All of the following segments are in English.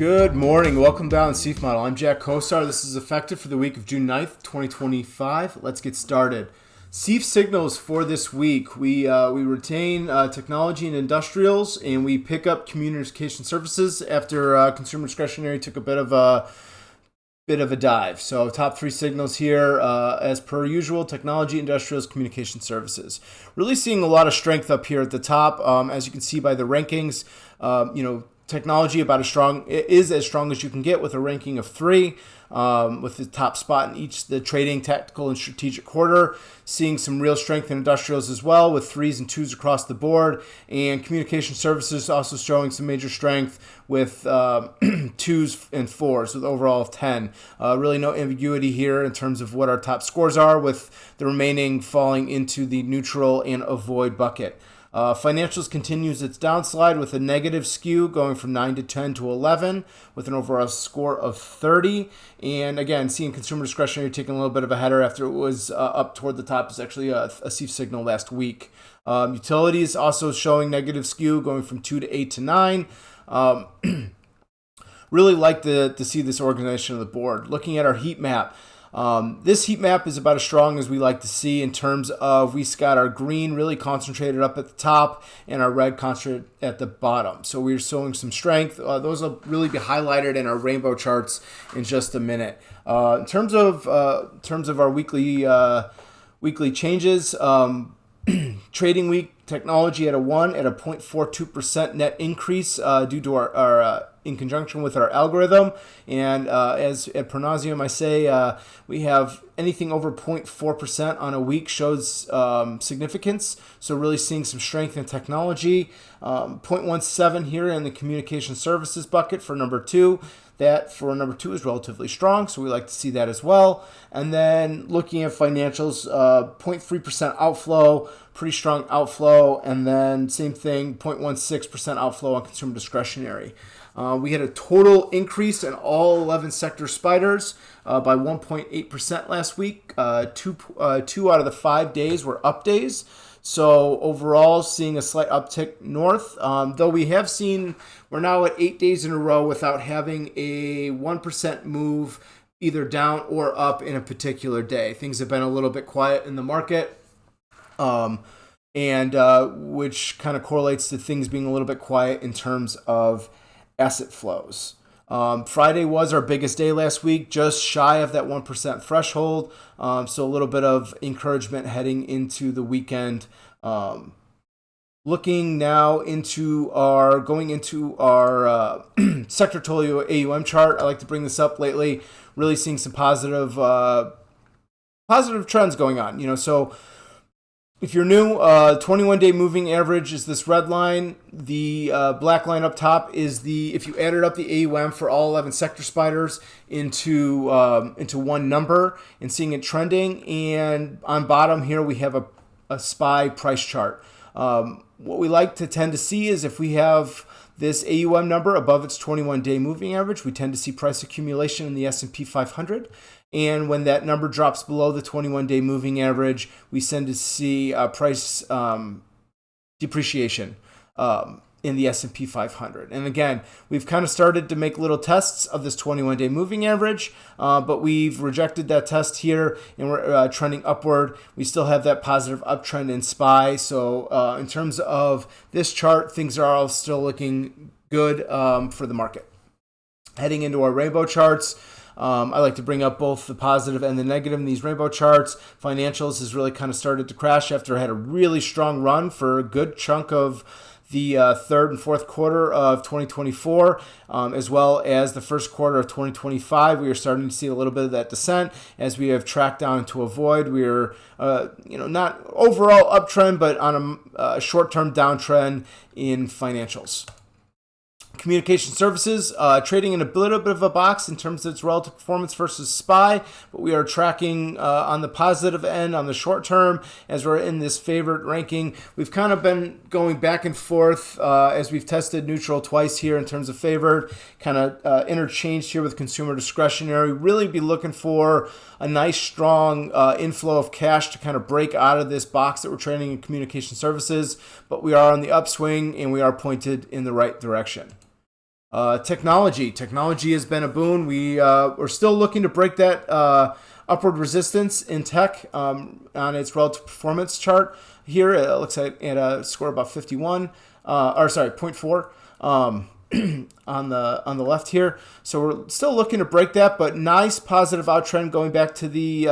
Good morning. Welcome down to SEAF Model. I'm Jack Kosar. This is effective for the week of June 9th, 2025. Let's get started. SEAF signals for this week. We retain technology and industrials, and we pick up communication services after consumer discretionary took a bit of a dive. So top three signals here, as per usual: technology, industrials, communication services. Really seeing a lot of strength up here at the top, as you can see by the rankings. Technology is as strong as you can get with a ranking of 3, with the top spot in each the trading, tactical, and strategic quarter. Seeing some real strength in industrials as well, with 3s and 2s across the board, and communication services also showing some major strength with 2s and 4s with overall of 10. Really no ambiguity here in terms of what our top scores are, with the remaining falling into the neutral and avoid bucket. Financials continues its downslide with a negative skew going from 9 to 10 to 11 with an overall score of 30. And again, seeing consumer discretionary taking a little bit of a header after it was up toward the top is actually a SEAF signal last week. Utilities also showing negative skew going from 2 to 8 to 9. Really like to see this organization of the board. Looking at our heat map. This heat map is about as strong as we like to see in terms of we got our green really concentrated up at the top and our red concentrated at the bottom. So we're showing some strength. Those will really be highlighted in our rainbow charts in just a minute. In terms of our weekly changes, trading week technology at a 1 at a 0.42% net increase due to our in conjunction with our algorithm. And as at Pronosium I say, we have anything over 0.4% on a week shows significance. So really seeing some strength in technology. 0.17 here in the communication services bucket for number 2. That for number 2 is relatively strong, so we like to see that as well. And then looking at financials, 0.3% outflow, pretty strong outflow. And then same thing, 0.16% outflow on consumer discretionary. We had a total increase in all 11 sector spiders by 1.8% last week. Two out of the 5 days were up days. So overall, seeing a slight uptick north, though we're now at 8 days in a row without having a 1% move either down or up in a particular day. Things have been a little bit quiet in the market, and which kind of correlates to things being a little bit quiet in terms of asset flows. Friday was our biggest day last week, just shy of that 1% threshold. So a little bit of encouragement heading into the weekend. Looking now going into our sector total AUM chart. I like to bring this up lately. Really seeing some positive trends going on. So if you're new, 21-day moving average is this red line. The black line up top is if you added up the AUM for all 11 sector spiders into one number and seeing it trending. And on bottom here, we have a SPY price chart. What we like to tend to see is if we have this AUM number above its 21-day moving average, we tend to see price accumulation in the S&P 500. And when that number drops below the 21-day moving average, we tend to see price depreciation in the S&P 500. And again, we've kind of started to make little tests of this 21-day moving average, but we've rejected that test here, and we're trending upward. We still have that positive uptrend in SPY. So in terms of this chart, things are all still looking good for the market. Heading into our rainbow charts, I like to bring up both the positive and the negative in these rainbow charts. Financials has really kind of started to crash after it had a really strong run for a good chunk of the third and fourth quarter of 2024, as well as the first quarter of 2025. We are starting to see a little bit of that descent as we have tracked down into a void. We are, not overall uptrend, but on a short-term downtrend in financials. Communication services, trading in a little bit of a box in terms of its relative performance versus SPY, but we are tracking on the positive end on the short term as we're in this favorite ranking. We've kind of been going back and forth as we've tested neutral twice here in terms of favored, kind of interchanged here with consumer discretionary. Really be looking for a nice strong inflow of cash to kind of break out of this box that we're trading in communication services, but we are on the upswing and we are pointed in the right direction. Technology has been a boon. We're still looking to break that upward resistance in tech on its relative performance chart here. It looks like at a score about 51, zero point 0.4 on the left here. So we're still looking to break that, but nice positive outtrend going back to the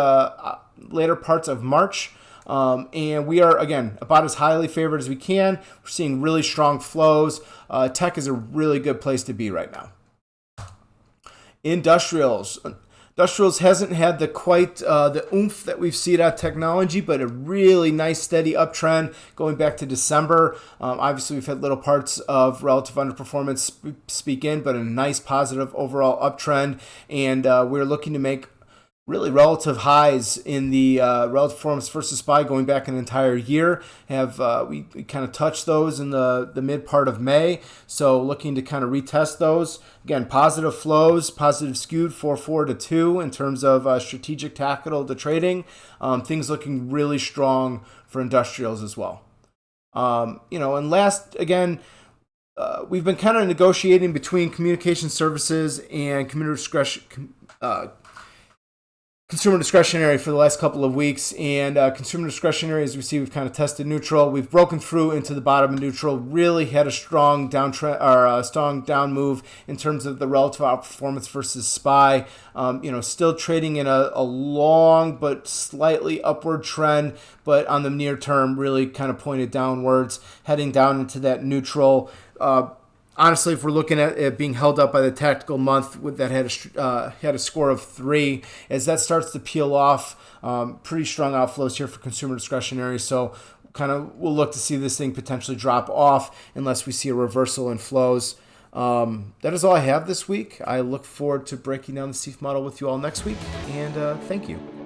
later parts of March. And we are, again, about as highly favored as we can. We're seeing really strong flows. Tech is a really good place to be right now. Industrials hasn't had the oomph that we've seen at technology, but a really nice steady uptrend going back to December. Obviously, we've had little parts of relative underperformance speak in, but a nice positive overall uptrend. And we're looking to make really relative highs in the relative performance versus SPY going back an entire year. We kind of touched those in the mid part of May, so looking to kind of retest those. Again, positive flows, positive skewed 4-4 to 2 in terms of strategic tactical to trading. Things looking really strong for industrials as well. And last, again, we've been kind of negotiating between communication services and consumer discretionary for the last couple of weeks, and consumer discretionary, as we see, we've kind of tested neutral. We've broken through into the bottom of neutral, really had a strong downtrend or a strong down move in terms of the relative outperformance versus SPY. Still trading in a long but slightly upward trend, but on the near term, really kind of pointed downwards, heading down into that neutral. Honestly, if we're looking at it being held up by the tactical month that had a score of 3, as that starts to peel off, pretty strong outflows here for consumer discretionary. So we'll look to see this thing potentially drop off unless we see a reversal in flows. That is all I have this week. I look forward to breaking down the SEAF model with you all next week, and thank you.